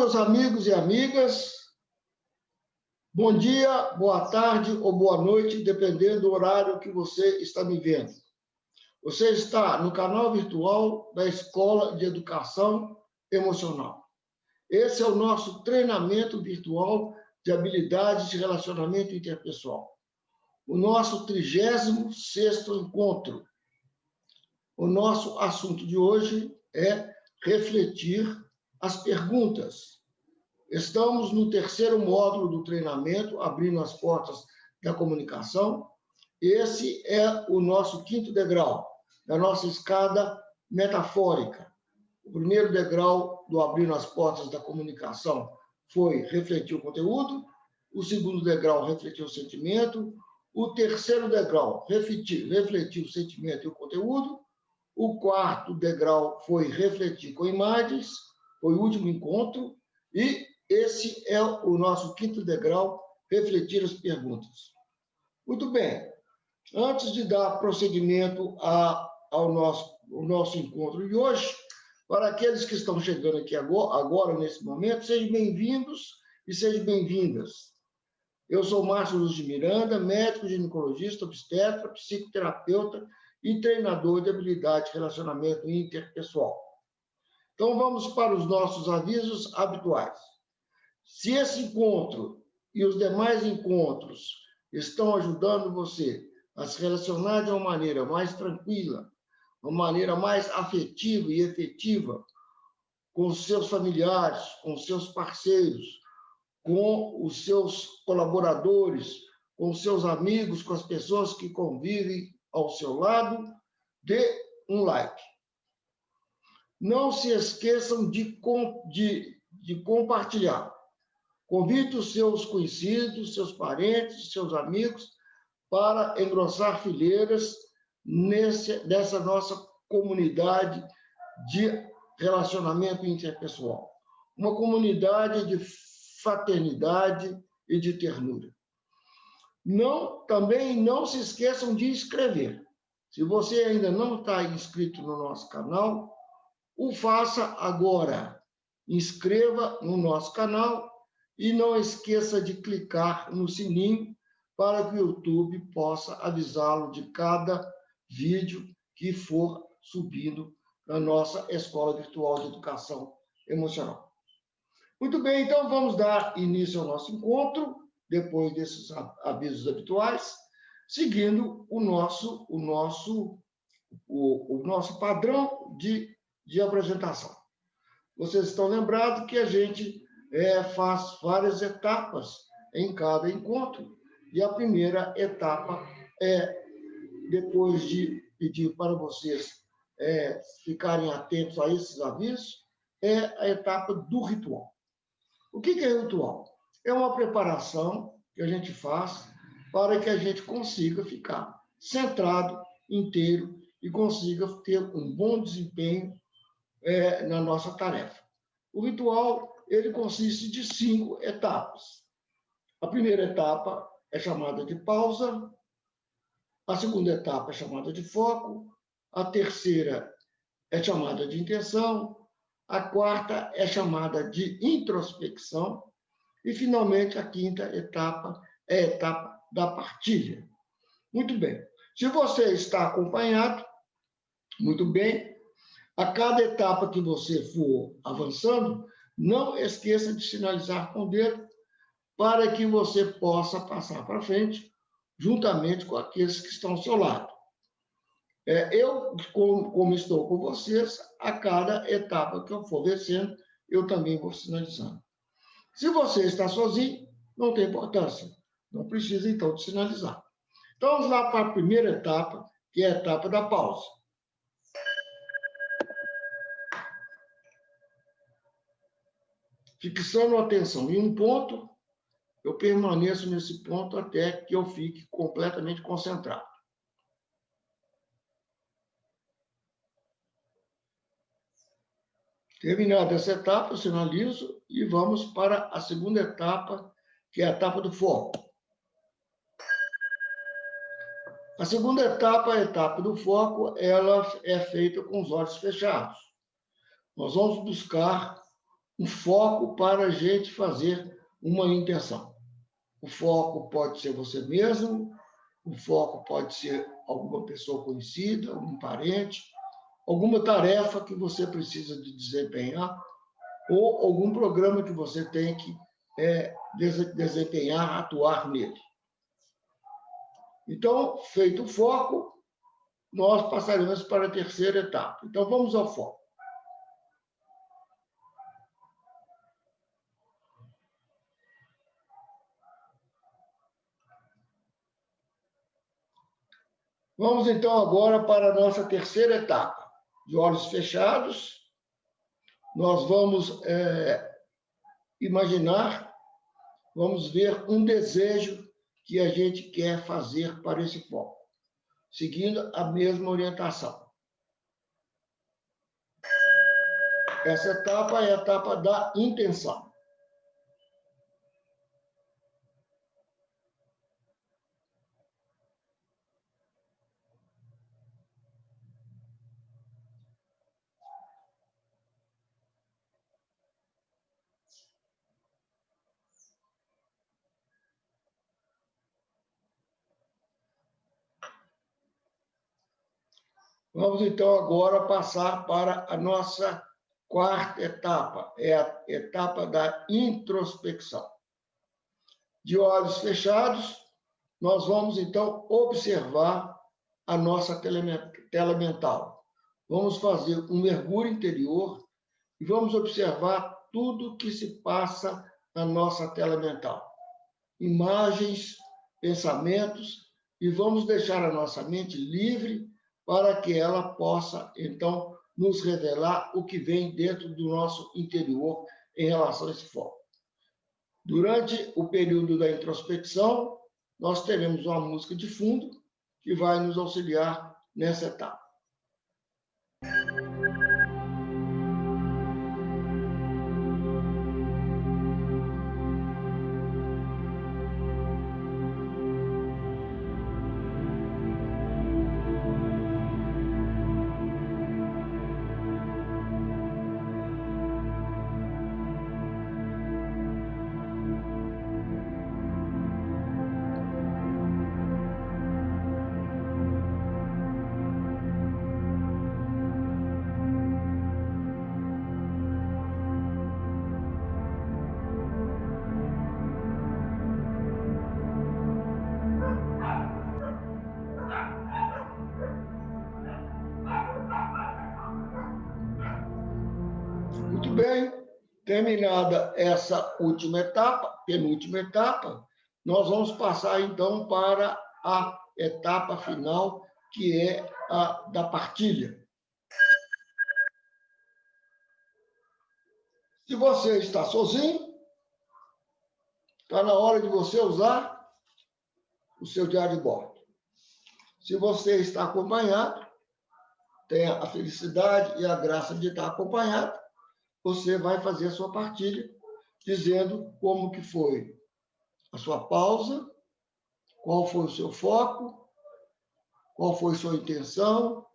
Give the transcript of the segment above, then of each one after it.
meus amigos e amigas. Bom dia, boa tarde ou boa noite, dependendo do horário que você está me vendo. Você está no canal virtual da Escola de Educação Emocional. Esse é o nosso treinamento virtual de habilidades de relacionamento interpessoal. O nosso 36º encontro. O nosso assunto de hoje é refletir as perguntas. Estamos no 3º módulo do treinamento, abrindo as portas da comunicação. Esse é o nosso 5º degrau da nossa escada metafórica. O primeiro degrau do abrindo as portas da comunicação foi refletir o conteúdo. O segundo degrau, refletir o sentimento. O terceiro degrau, refletir o sentimento e o conteúdo. O quarto degrau foi refletir com imagens, foi o último encontro. E esse é o nosso 5º degrau, refletir as perguntas. Muito bem. Antes de dar prosseguimento ao nosso encontro de hoje, para aqueles que estão chegando aqui agora nesse momento, sejam bem-vindos e sejam bem-vindas. Eu sou Márcio Luz de Miranda, médico ginecologista, obstetra, psicoterapeuta e treinador de habilidade de relacionamento interpessoal. Então, vamos para os nossos avisos habituais. Se esse encontro e os demais encontros estão ajudando você a se relacionar de uma maneira mais tranquila, uma maneira mais afetiva e efetiva com os seus familiares, com os seus parceiros, com os seus colaboradores, com os seus amigos, com as pessoas que convivem ao seu lado, dê um like. Não se esqueçam de compartilhar. Convide os seus conhecidos, seus parentes, seus amigos para engrossar fileiras dessa nossa comunidade de relacionamento interpessoal. Uma comunidade de fraternidade e de ternura. Também não se esqueçam de inscrever. Se você ainda não está inscrito no nosso canal, o faça agora. Inscreva no nosso canal e não esqueça de clicar no sininho para que o YouTube possa avisá-lo de cada vídeo que for subindo na nossa Escola Virtual de Educação Emocional. Muito bem, então vamos dar início ao nosso encontro, depois desses avisos habituais, seguindo o nosso padrão de apresentação. Vocês estão lembrados que a gente faz várias etapas em cada encontro, e a primeira etapa é, depois de pedir para vocês ficarem atentos a esses avisos, é a etapa do ritual. O que é ritual? É uma preparação que a gente faz para que a gente consiga ficar centrado, inteiro, e consiga ter um bom desempenho na nossa tarefa. O ritual, ele consiste de 5 etapas. A primeira etapa é chamada de pausa, a segunda etapa é chamada de foco, a terceira é chamada de intenção, a quarta é chamada de introspecção e, finalmente, a 5ª etapa é a etapa da partilha. Muito bem. Se você está acompanhado, muito bem, a cada etapa que você for avançando, não esqueça de sinalizar com o dedo para que você possa passar para frente, juntamente com aqueles que estão ao seu lado. Eu, como estou com vocês, a cada etapa que eu for descendo, eu também vou sinalizando. Se você está sozinho, não tem importância. Não precisa, então, de sinalizar. Então, vamos lá para a primeira etapa, que é a etapa da pausa. Fixando a atenção em um ponto, eu permaneço nesse ponto até que eu fique completamente concentrado. Terminada essa etapa, eu sinalizo e vamos para a segunda etapa, que é a etapa do foco. A segunda etapa, a etapa do foco, ela é feita com os olhos fechados. Nós vamos buscar um foco para a gente fazer uma intenção. O foco pode ser você mesmo, o foco pode ser alguma pessoa conhecida, algum parente, alguma tarefa que você precisa de desempenhar ou algum programa que você tem que desempenhar, atuar nele. Então, feito o foco, nós passaremos para a terceira etapa. Então, vamos ao foco. Vamos, então, agora para a nossa terceira etapa. De olhos fechados, nós vamos imaginar, vamos ver um desejo que a gente quer fazer para esse foco, seguindo a mesma orientação. Essa etapa é a etapa da intenção. Vamos, então, agora passar para a nossa quarta etapa, é a etapa da introspecção. De olhos fechados, nós vamos, então, observar a nossa tela mental. Vamos fazer um mergulho interior e vamos observar tudo que se passa na nossa tela mental. Imagens, pensamentos, e vamos deixar a nossa mente livre para que ela possa, então, nos revelar o que vem dentro do nosso interior em relação a esse foco. Durante o período da introspecção, nós teremos uma música de fundo que vai nos auxiliar nessa etapa. Muito bem, terminada essa última etapa, penúltima etapa, nós vamos passar então para a etapa final, que é a da partilha. Se você está sozinho, está na hora de você usar o seu diário de bordo. Se você está acompanhado, tem a felicidade e a graça de estar acompanhado, você vai fazer a sua partilha, dizendo como que foi a sua pausa, qual foi o seu foco, qual foi sua intenção,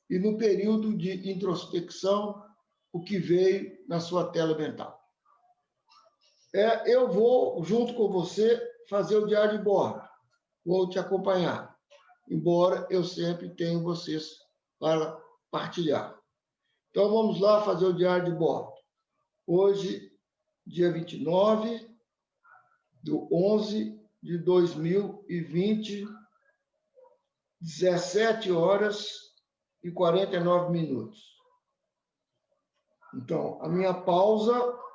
e no período de introspecção, o que veio na sua tela mental. Eu vou, junto com você, fazer o diário de bordo. Vou te acompanhar, embora eu sempre tenha vocês para partilhar. Então, vamos lá fazer o diário de bordo. Hoje, dia 29/11/2020, 17h49. Então, a minha pausa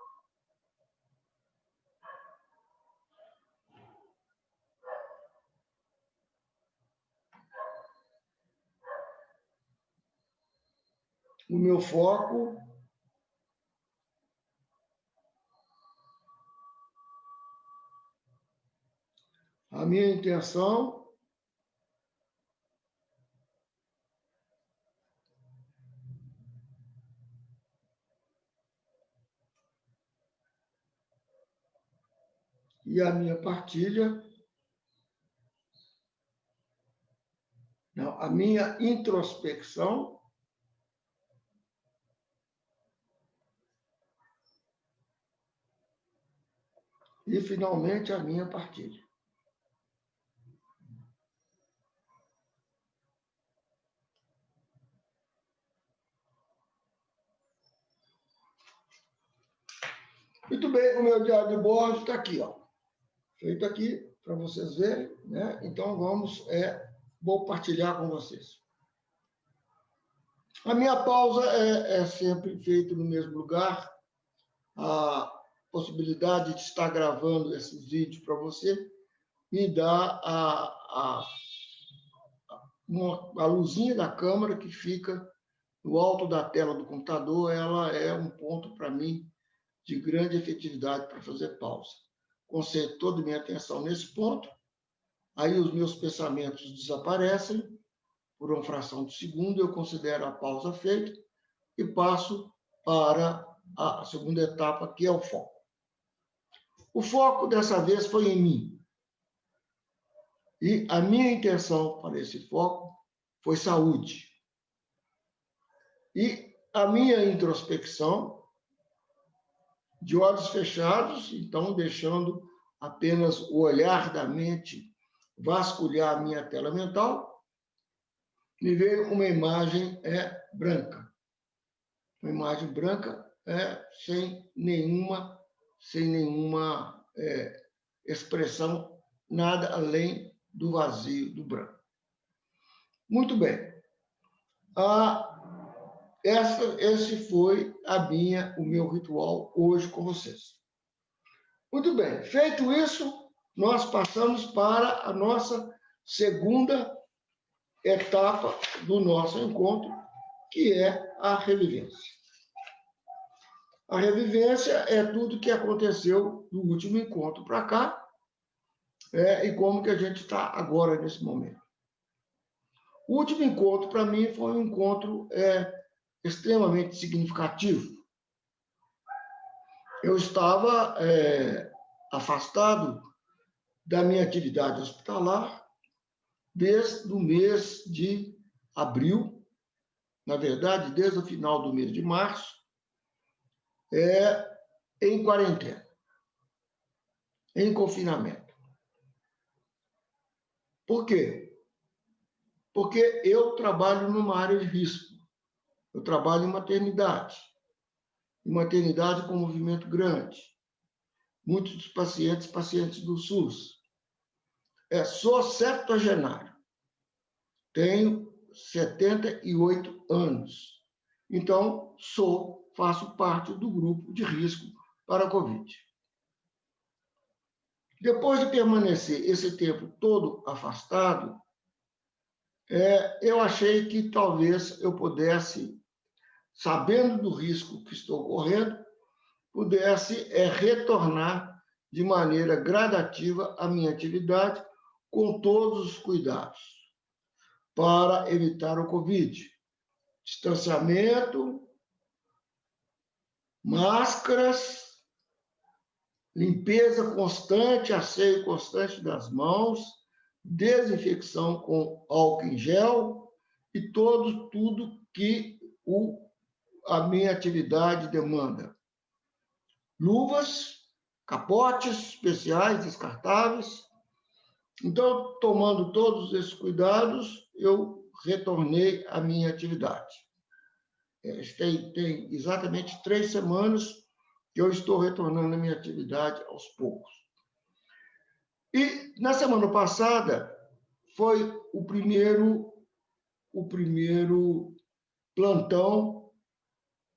o meu foco a minha intenção e a minha partilha, não, a minha introspecção E, finalmente, a minha partilha. Muito bem, o meu diário de bordo está aqui, ó. Feito aqui, para vocês verem, né? Então, vou partilhar com vocês. A minha pausa é sempre feita no mesmo lugar. A possibilidade de estar gravando esses vídeos para você me dá a luzinha da câmera que fica no alto da tela do computador. Ela é um ponto, para mim, de grande efetividade para fazer pausa. Concentro toda a minha atenção nesse ponto, aí os meus pensamentos desaparecem por uma fração de segundo, eu considero a pausa feita e passo para a segunda etapa, que é o foco. O foco, dessa vez, foi em mim. E a minha intenção para esse foco foi saúde. E a minha introspecção, de olhos fechados, então deixando apenas o olhar da mente vasculhar a minha tela mental, me veio uma imagem branca. Uma imagem branca sem nenhuma expressão, nada além do vazio, do branco. Muito bem. Esse foi o meu ritual hoje com vocês. Muito bem. Feito isso, nós passamos para a nossa segunda etapa do nosso encontro, que é a revivência. A revivência é tudo que aconteceu do último encontro para cá, e como que a gente está agora nesse momento. O último encontro, para mim, foi um encontro extremamente significativo. Eu estava afastado da minha atividade hospitalar desde o mês de abril, na verdade, desde o final do mês de março, em quarentena, em confinamento. Por quê? Porque eu trabalho numa área de risco. Eu trabalho em maternidade com movimento grande. Muitos dos pacientes do SUS. Sou septuagenário. Tenho 78 anos. Então, faço parte do grupo de risco para a Covid. Depois de permanecer esse tempo todo afastado, eu achei que talvez eu pudesse, sabendo do risco que estou correndo, pudesse retornar de maneira gradativa à minha atividade, com todos os cuidados, para evitar o Covid. Distanciamento, máscaras, limpeza constante, asseio constante das mãos, desinfecção com álcool em gel e tudo que a minha atividade demanda. Luvas, capotes especiais, descartáveis. Então, tomando todos esses cuidados, eu retornei à minha atividade. Tem exatamente 3 semanas que eu estou retornando à minha atividade aos poucos. E, na semana passada, foi o primeiro plantão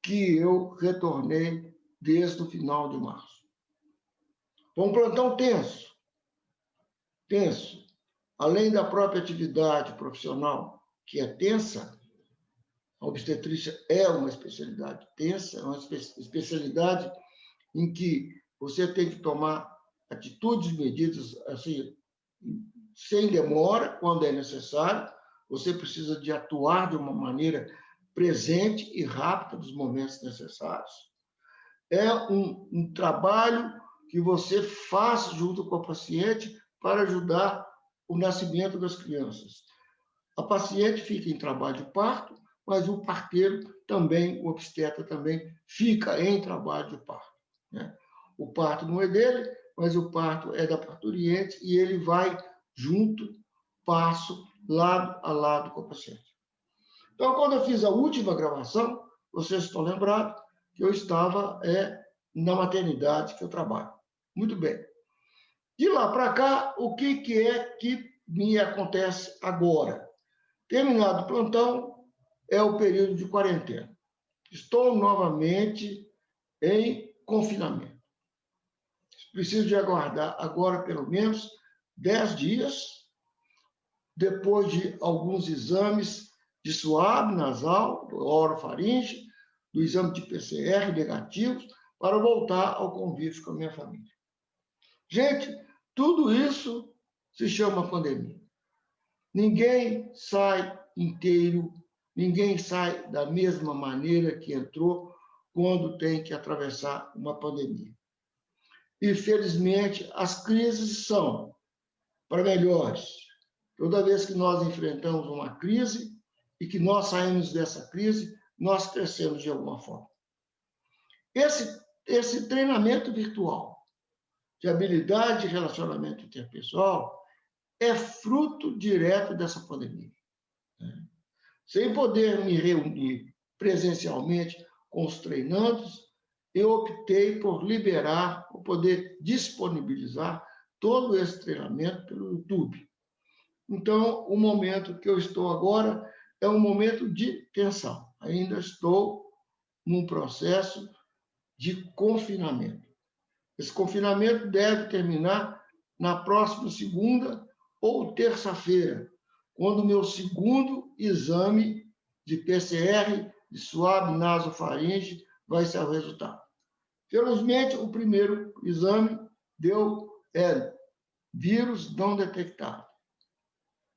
que eu retornei desde o final de março. Foi um plantão tenso. Além da própria atividade profissional, que é tensa, a obstetrícia é uma especialidade tensa, é uma especialidade em que você tem que tomar atitudes e medidas assim, sem demora, quando é necessário. Você precisa de atuar de uma maneira presente e rápida nos momentos necessários. É um trabalho que você faz junto com a paciente para ajudar o nascimento das crianças. A paciente fica em trabalho de parto, mas o parteiro também, o obstetra também, fica em trabalho de parto. Né? O parto não é dele, mas o parto é da parturiente e ele vai junto, passo, lado a lado com a paciente. Então, quando eu fiz a última gravação, vocês estão lembrados que eu estava na maternidade que eu trabalho. Muito bem. De lá para cá, o que é que me acontece agora? Terminado o plantão, é o período de quarentena. Estou novamente em confinamento. Preciso de aguardar agora pelo menos 10 dias, depois de alguns exames de suave nasal, orofaringe, do exame de PCR negativos, para voltar ao convívio com a minha família. Gente, tudo isso se chama pandemia. Ninguém sai inteiro, ninguém sai da mesma maneira que entrou quando tem que atravessar uma pandemia. E, felizmente, as crises são para melhores. Toda vez que nós enfrentamos uma crise e que nós saímos dessa crise, nós crescemos de alguma forma. Esse treinamento virtual de habilidade de relacionamento interpessoal é fruto direto dessa pandemia. Sem poder me reunir presencialmente com os treinandos, eu optei por liberar, por poder disponibilizar todo esse treinamento pelo YouTube. Então, o momento que eu estou agora é um momento de tensão. Ainda estou num processo de confinamento. Esse confinamento deve terminar na próxima segunda ou terça-feira, quando o meu segundo exame de PCR de suave nasofaringe vai ser o resultado. Felizmente, o primeiro exame deu vírus não detectado.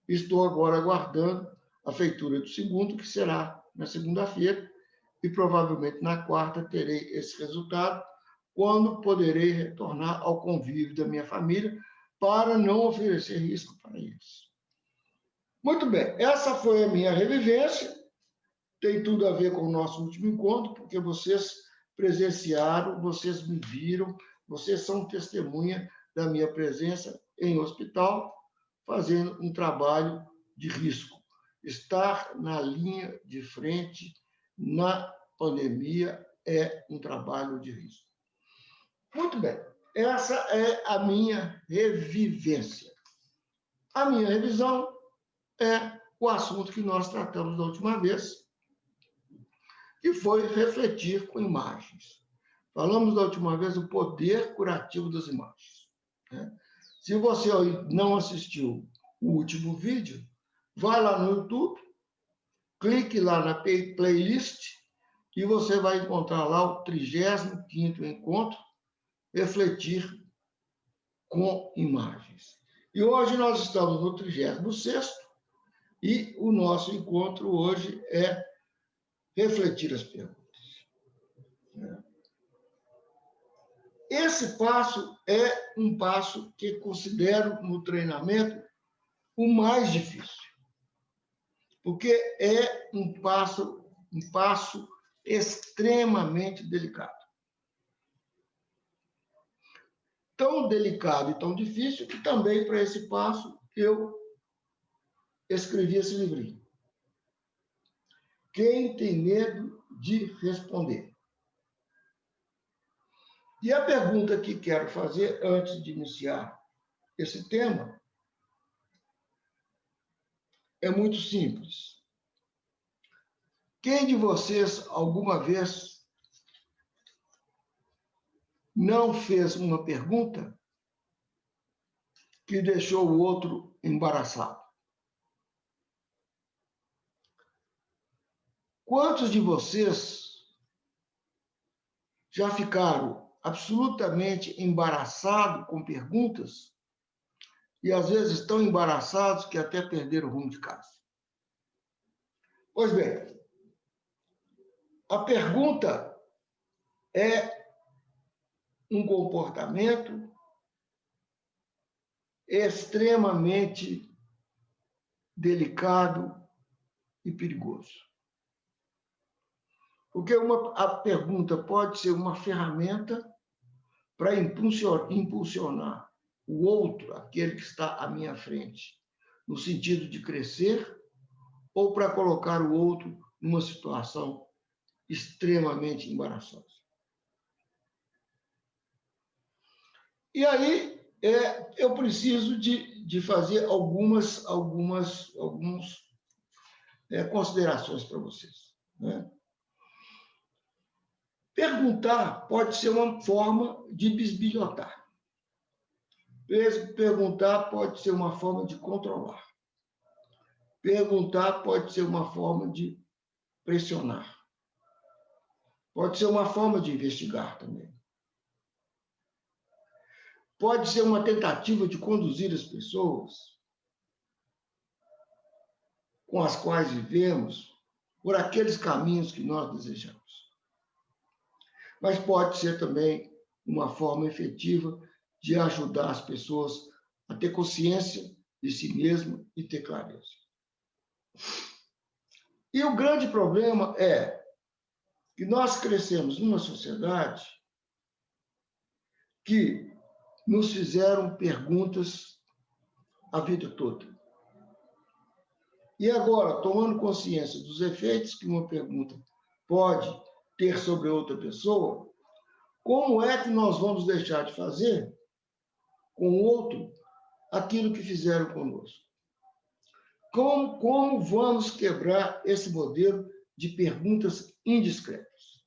Estou agora aguardando a feitura do segundo, que será na segunda-feira, e provavelmente na quarta terei esse resultado, quando poderei retornar ao convívio da minha família para não oferecer risco para eles. Muito bem, essa foi a minha revivência, tem tudo a ver com o nosso último encontro, porque vocês presenciaram, vocês me viram, vocês são testemunha da minha presença em hospital, fazendo um trabalho de risco. Estar na linha de frente na pandemia é um trabalho de risco. Muito bem, essa é a minha revivência. A minha revisão é o assunto que nós tratamos da última vez, que foi refletir com imagens. Falamos da última vez do poder curativo das imagens. Se você não assistiu o último vídeo, vai lá no YouTube, clique lá na playlist e você vai encontrar lá o 35º encontro, refletir com imagens. E hoje nós estamos no 36º e o nosso encontro hoje é refletir as perguntas. Esse passo é um passo que considero no treinamento o mais difícil, porque é um passo extremamente delicado. Tão delicado e tão difícil que também para esse passo eu escrevi esse livrinho. Quem tem medo de responder? E a pergunta que quero fazer antes de iniciar esse tema é muito simples. Quem de vocês alguma vez não fez uma pergunta que deixou o outro embaraçado? Quantos de vocês já ficaram absolutamente embaraçados com perguntas e às vezes tão embaraçados que até perderam o rumo de casa? Pois bem, a pergunta é um comportamento extremamente delicado e perigoso. Porque a pergunta pode ser uma ferramenta para impulsionar o outro, aquele que está à minha frente, no sentido de crescer, ou para colocar o outro numa situação extremamente embaraçosa. E aí eu preciso de fazer algumas considerações para vocês, né? Perguntar pode ser uma forma de bisbilhotar. Perguntar pode ser uma forma de controlar. Perguntar pode ser uma forma de pressionar. Pode ser uma forma de investigar também. Pode ser uma tentativa de conduzir as pessoas com as quais vivemos por aqueles caminhos que nós desejamos. Mas pode ser também uma forma efetiva de ajudar as pessoas a ter consciência de si mesma e ter clareza. E o grande problema é que nós crescemos numa sociedade que nos fizeram perguntas a vida toda. E agora, tomando consciência dos efeitos que uma pergunta pode ter sobre outra pessoa, como é que nós vamos deixar de fazer com o outro aquilo que fizeram conosco? Como vamos quebrar esse modelo de perguntas indiscretas?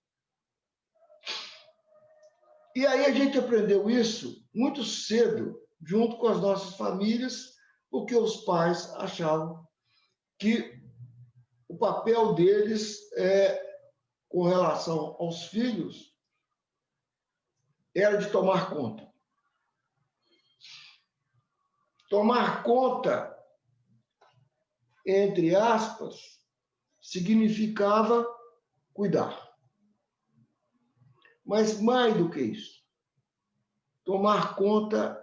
E aí a gente aprendeu isso muito cedo, junto com as nossas famílias, porque os pais achavam que o papel deles com relação aos filhos era de tomar conta. Tomar conta, entre aspas, significava cuidar. Mas mais do que isso, tomar conta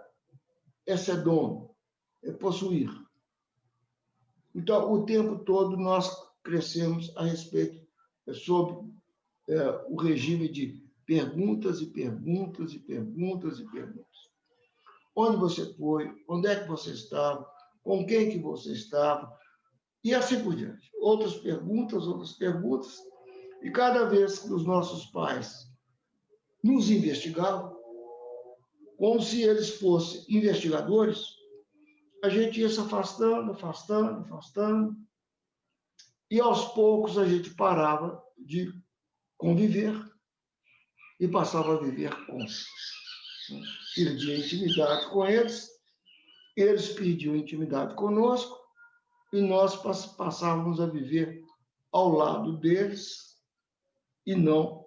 é ser dono, é possuir. Então, o tempo todo nós crescemos a respeito sobre o regime de perguntas e perguntas e perguntas e perguntas. Onde você foi? Onde é que você estava? Com quem que você estava? E assim por diante. Outras perguntas. E cada vez que os nossos pais nos investigavam, como se eles fossem investigadores, a gente ia se afastando, e aos poucos a gente parava de conviver e passava a viver com eles. Perdia intimidade com eles, eles perdiam intimidade conosco, e nós passávamos a viver ao lado deles e não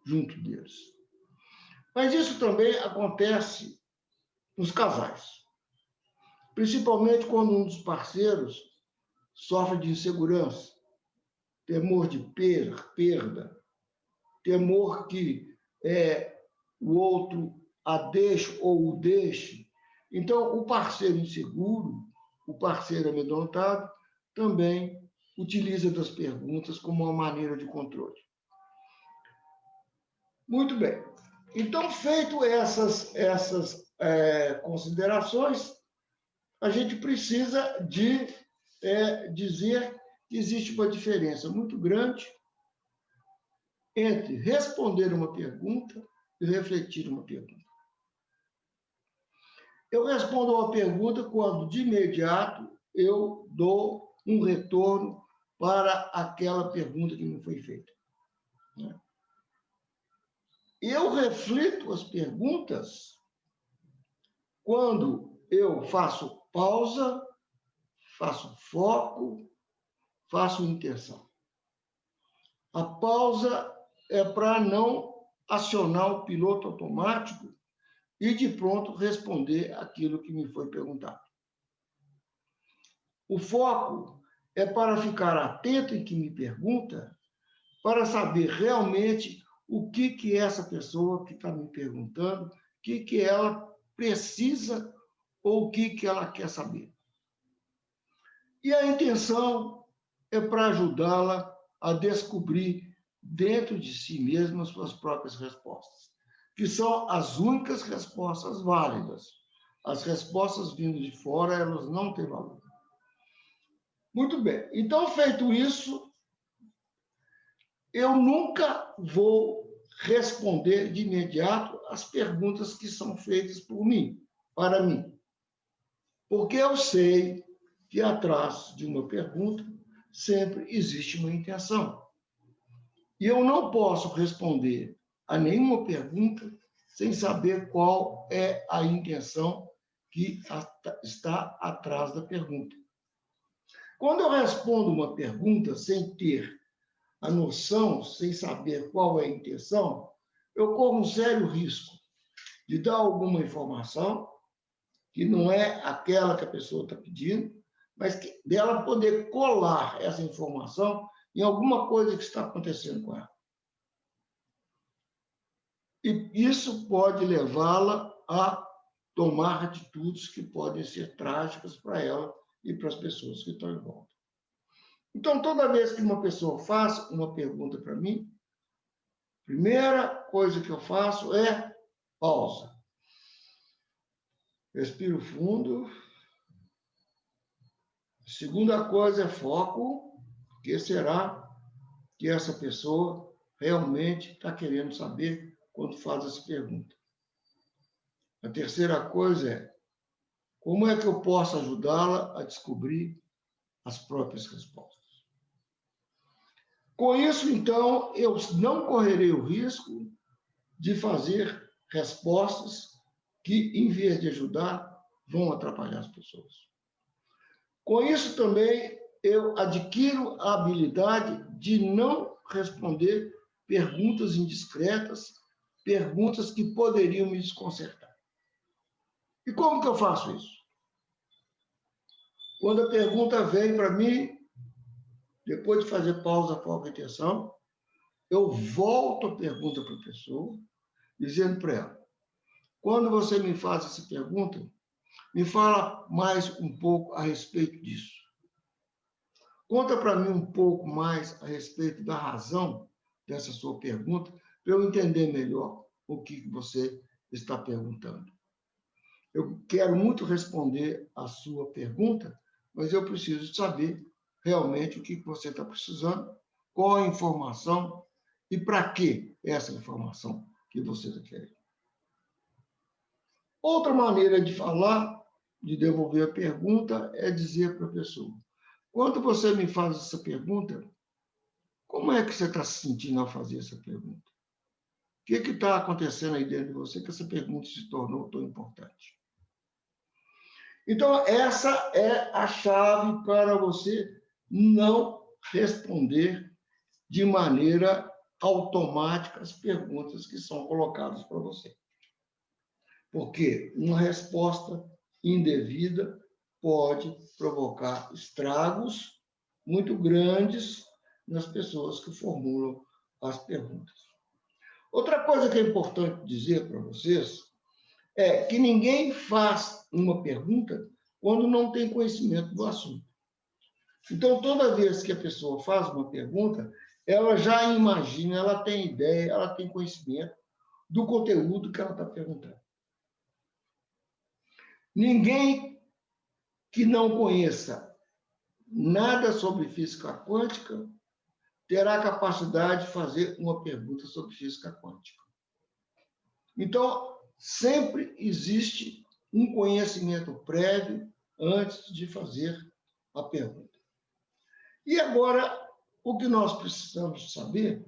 junto deles. Mas isso também acontece nos casais, principalmente quando um dos parceiros sofre de insegurança, temor de perda, temor que o outro a deixe ou o deixe. Então, o parceiro inseguro, o parceiro amedrontado, também utiliza das perguntas como uma maneira de controle. Muito bem. Então, feito essas considerações, a gente precisa de dizer que existe uma diferença muito grande entre responder uma pergunta e refletir uma pergunta. Eu respondo uma pergunta quando, de imediato, eu dou um retorno para aquela pergunta que me foi feita. Eu reflito as perguntas quando eu faço pausa, faço foco, faço intenção. A pausa é para não acionar o piloto automático e, de pronto, responder aquilo que me foi perguntado. O foco é para ficar atento em que me pergunta, para saber realmente o que essa pessoa que está me perguntando, o que ela precisa ou o que ela quer saber. E a intenção é para ajudá-la a descobrir dentro de si mesma as suas próprias respostas. que são as únicas respostas válidas. As respostas vindo de fora, elas não têm valor. Muito bem. Então, feito isso, eu nunca vou responder de imediato as perguntas que são feitas por mim, para mim. Porque eu sei que atrás de uma pergunta sempre existe uma intenção. E eu não posso responder a nenhuma pergunta sem saber qual é a intenção que está atrás da pergunta. Quando eu respondo uma pergunta sem ter a noção, sem saber qual é a intenção, eu corro um sério risco de dar alguma informação que não é aquela que a pessoa está pedindo, mas dela poder colar essa informação em alguma coisa que está acontecendo com ela. E isso pode levá-la a tomar atitudes que podem ser trágicas para ela e para as pessoas que estão em volta. Então, toda vez que uma pessoa faz uma pergunta para mim, a primeira coisa que eu faço é pausa. Respiro fundo. A segunda coisa é foco. O que será que essa pessoa realmente está querendo saber quando faz essa pergunta? A terceira coisa é como é que eu posso ajudá-la a descobrir as próprias respostas. Com isso, então, eu não correrei o risco de fazer respostas que, em vez de ajudar, vão atrapalhar as pessoas. Com isso também, eu adquiro a habilidade de não responder perguntas indiscretas, perguntas que poderiam me desconcertar. E como que eu faço isso? Quando a pergunta vem para mim, depois de fazer pausa, foco e atenção, eu volto a pergunta para a pessoa, dizendo para ela, quando você me faz essa pergunta, me fala mais um pouco a respeito disso. Conta para mim um pouco mais a respeito da razão dessa sua pergunta, para eu entender melhor o que você está perguntando. Eu quero muito responder a sua pergunta, mas eu preciso saber realmente o que você está precisando, qual a informação e para que essa informação que você está querendo. Outra maneira de falar, de devolver a pergunta, é dizer para a pessoa, quando você me faz essa pergunta, como é que você está se sentindo ao fazer essa pergunta? O que está acontecendo aí dentro de você que essa pergunta se tornou tão importante? Então, essa é a chave para você não responder de maneira automática as perguntas que são colocadas para você. Porque uma resposta indevida pode provocar estragos muito grandes nas pessoas que formulam as perguntas. Outra coisa que é importante dizer para vocês é que ninguém faz uma pergunta quando não tem conhecimento do assunto. Então, toda vez que a pessoa faz uma pergunta, ela já imagina, ela tem ideia, ela tem conhecimento do conteúdo que ela está perguntando. Ninguém que não conheça nada sobre física quântica terá capacidade de fazer uma pergunta sobre física quântica. Então, sempre existe um conhecimento prévio antes de fazer a pergunta. E agora, o que nós precisamos saber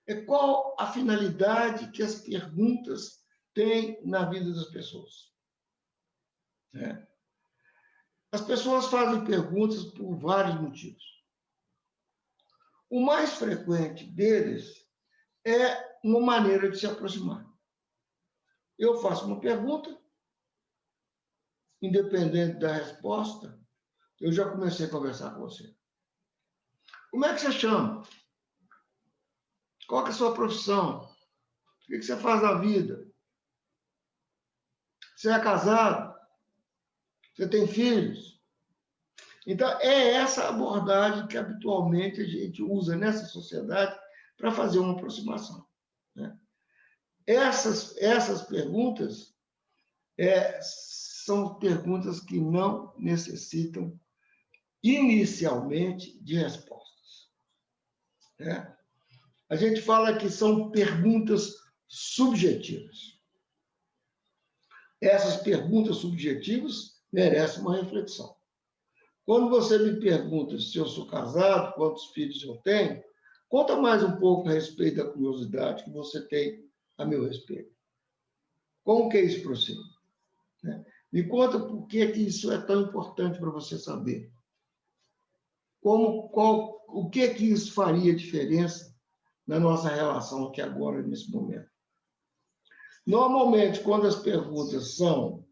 é qual a finalidade que as perguntas têm na vida das pessoas. As pessoas fazem perguntas por vários motivos. O mais frequente deles é uma maneira de se aproximar. Eu faço uma pergunta, independente da resposta, eu já comecei a conversar com você. Como é que você chama? Qual que é a sua profissão? O que você faz na vida? Você é casado? Você tem filhos? Então, é essa abordagem que habitualmente a gente usa nessa sociedade para fazer uma aproximação. Essas perguntas são perguntas que não necessitam inicialmente de respostas, né? A gente fala que são perguntas subjetivas. Essas perguntas subjetivas merecem uma reflexão. Quando você me pergunta se eu sou casado, quantos filhos eu tenho, conta mais um pouco a respeito da curiosidade que você tem a meu respeito. Como que é isso para você? Me conta por que isso é tão importante para você saber. O que isso faria diferença na nossa relação aqui agora, nesse momento? Normalmente, quando as perguntas são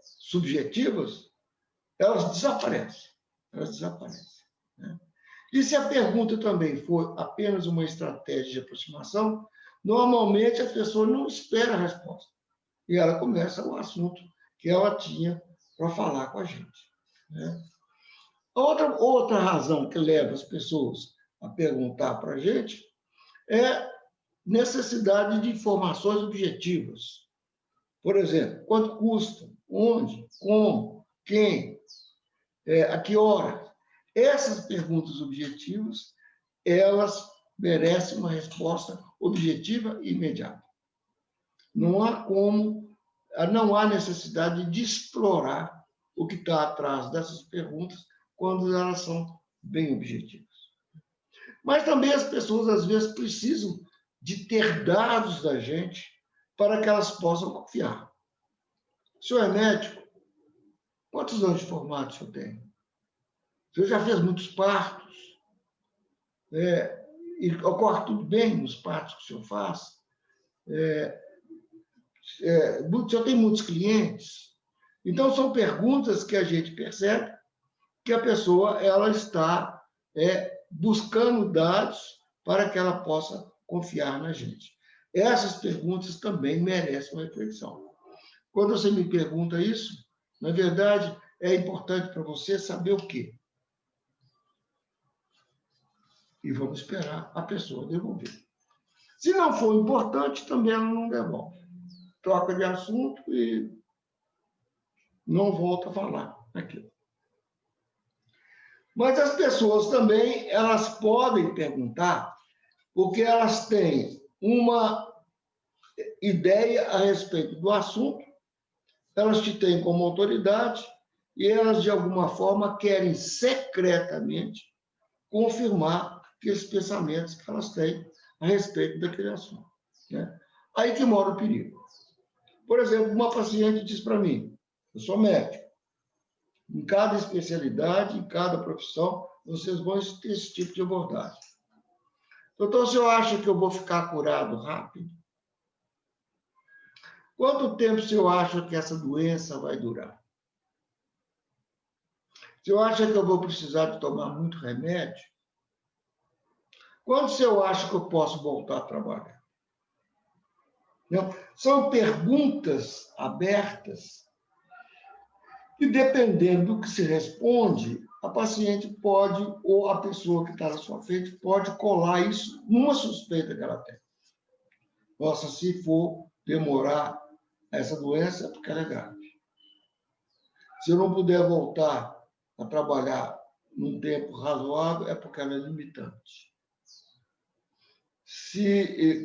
subjetivas, elas desaparecem. Né? E se a pergunta também for apenas uma estratégia de aproximação, normalmente a pessoa não espera a resposta. E ela começa o assunto que ela tinha para falar com a gente, né? Outra razão que leva as pessoas a perguntar para a gente é necessidade de informações objetivas. Por exemplo, quanto custa, onde, como, quem, a que hora. Essas perguntas objetivas, elas merecem uma resposta objetiva e imediata. Não há necessidade de explorar o que está atrás dessas perguntas quando elas são bem objetivas. Mas também as pessoas, às vezes, precisam de ter dados da gente para que elas possam confiar. O senhor é médico? Quantos anos de formato o senhor tem? O senhor já fez muitos partos? E ocorre tudo bem nos partos que o senhor faz? O senhor tem muitos clientes? Então, são perguntas que a gente percebe que a pessoa ela está buscando dados para que ela possa confiar na gente. Essas perguntas também merecem uma reflexão. Quando você me pergunta isso, na verdade, é importante para você saber o quê? E vamos esperar a pessoa devolver. Se não for importante, também ela não devolve. Troca de assunto e não volta a falar aquilo. Mas as pessoas também, elas podem perguntar porque elas têm uma ideia a respeito do assunto, elas te têm como autoridade e elas, de alguma forma, querem secretamente confirmar aqueles pensamentos que elas têm a respeito daquele assunto, né? Aí que mora o perigo. Por exemplo, uma paciente diz para mim, eu sou médico, em cada especialidade, em cada profissão, vocês vão ter esse tipo de abordagem. Doutor, o senhor acha que eu vou ficar curado rápido? Quanto tempo o senhor acha que essa doença vai durar? O senhor acha que eu vou precisar de tomar muito remédio? Quando o senhor acha que eu posso voltar a trabalhar? Não? São perguntas abertas e, dependendo do que se responde, a paciente pode, ou a pessoa que está na sua frente, pode colar isso numa suspeita que ela tem. Nossa, se for demorar essa doença, é porque ela é grave. Se eu não puder voltar a trabalhar num tempo razoável, é porque ela é limitante. Se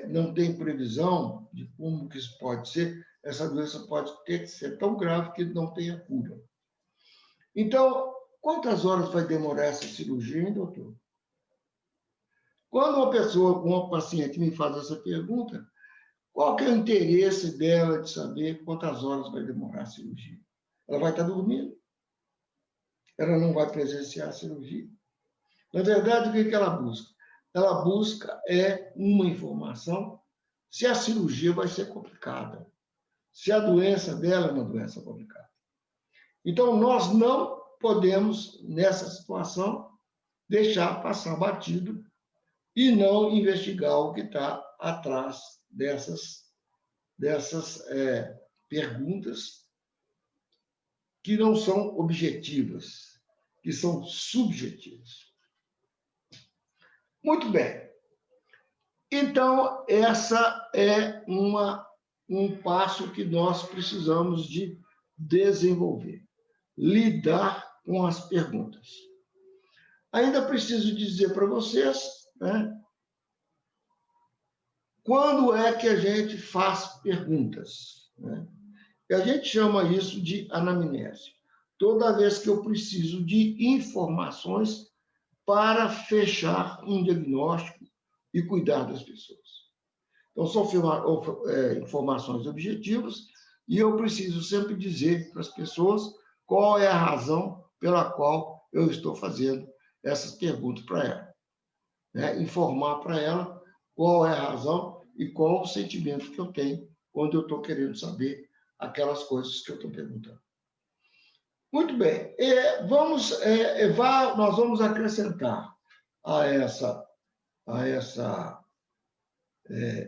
não tem previsão de como que isso pode ser, essa doença pode ter que ser tão grave que não tenha cura. Então, quantas horas vai demorar essa cirurgia, hein, doutor? Quando uma paciente me faz essa pergunta, qual que é o interesse dela de saber quantas horas vai demorar a cirurgia? Ela vai estar dormindo. Ela não vai presenciar a cirurgia. Na verdade, o que ela busca? Ela busca uma informação se a cirurgia vai ser complicada, se a doença dela é uma doença complicada. Então, nós não podemos, nessa situação, deixar passar batido e não investigar o que está atrás dessas perguntas que não são objetivas, que são subjetivas. Muito bem. Então, essa é um passo que nós precisamos de desenvolver. Lidar com as perguntas. Ainda preciso dizer para vocês, né, quando é que a gente faz perguntas, né? E a gente chama isso de anamnese. Toda vez que eu preciso de informações para fechar um diagnóstico e cuidar das pessoas. Então, são informações objetivas e eu preciso sempre dizer para as pessoas qual é a razão pela qual eu estou fazendo essas perguntas para ela. Né? Informar para ela qual é a razão e qual o sentimento que eu tenho quando eu estou querendo saber aquelas coisas que eu estou perguntando. Muito bem. Nós vamos acrescentar a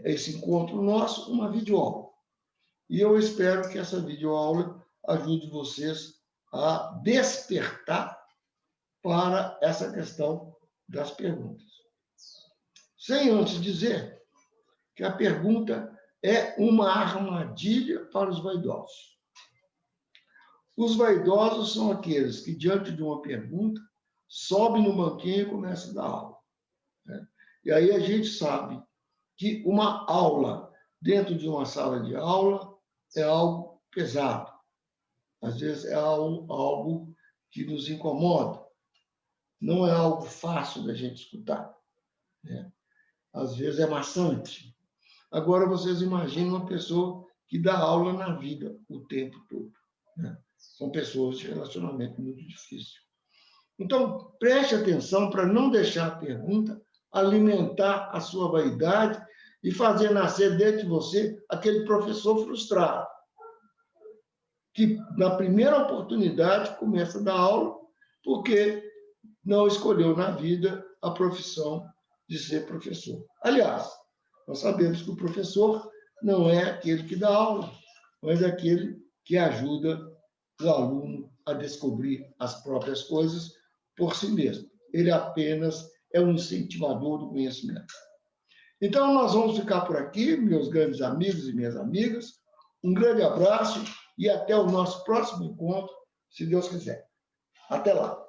esse encontro nosso uma videoaula. E eu espero que essa videoaula ajude vocês a despertar para essa questão das perguntas. Sem antes dizer que a pergunta é uma armadilha para os vaidosos. Os vaidosos são aqueles que, diante de uma pergunta, sobem no banquinho e começam a dar aula. Né? E aí a gente sabe que uma aula dentro de uma sala de aula é algo pesado. Às vezes é algo que nos incomoda. Não é algo fácil da gente escutar. Né? Às vezes é maçante. Agora, vocês imaginam uma pessoa que dá aula na vida o tempo todo. Né? São pessoas de relacionamento muito difícil. Então, preste atenção para não deixar a pergunta alimentar a sua vaidade e fazer nascer dentro de você aquele professor frustrado, que, na primeira oportunidade, começa a dar aula porque não escolheu na vida a profissão de ser professor. Aliás, nós sabemos que o professor não é aquele que dá aula, mas é aquele que ajuda o aluno a descobrir as próprias coisas por si mesmo. Ele apenas é um incentivador do conhecimento. Então, nós vamos ficar por aqui, meus grandes amigos e minhas amigas. Um grande abraço e até o nosso próximo encontro, se Deus quiser. Até lá!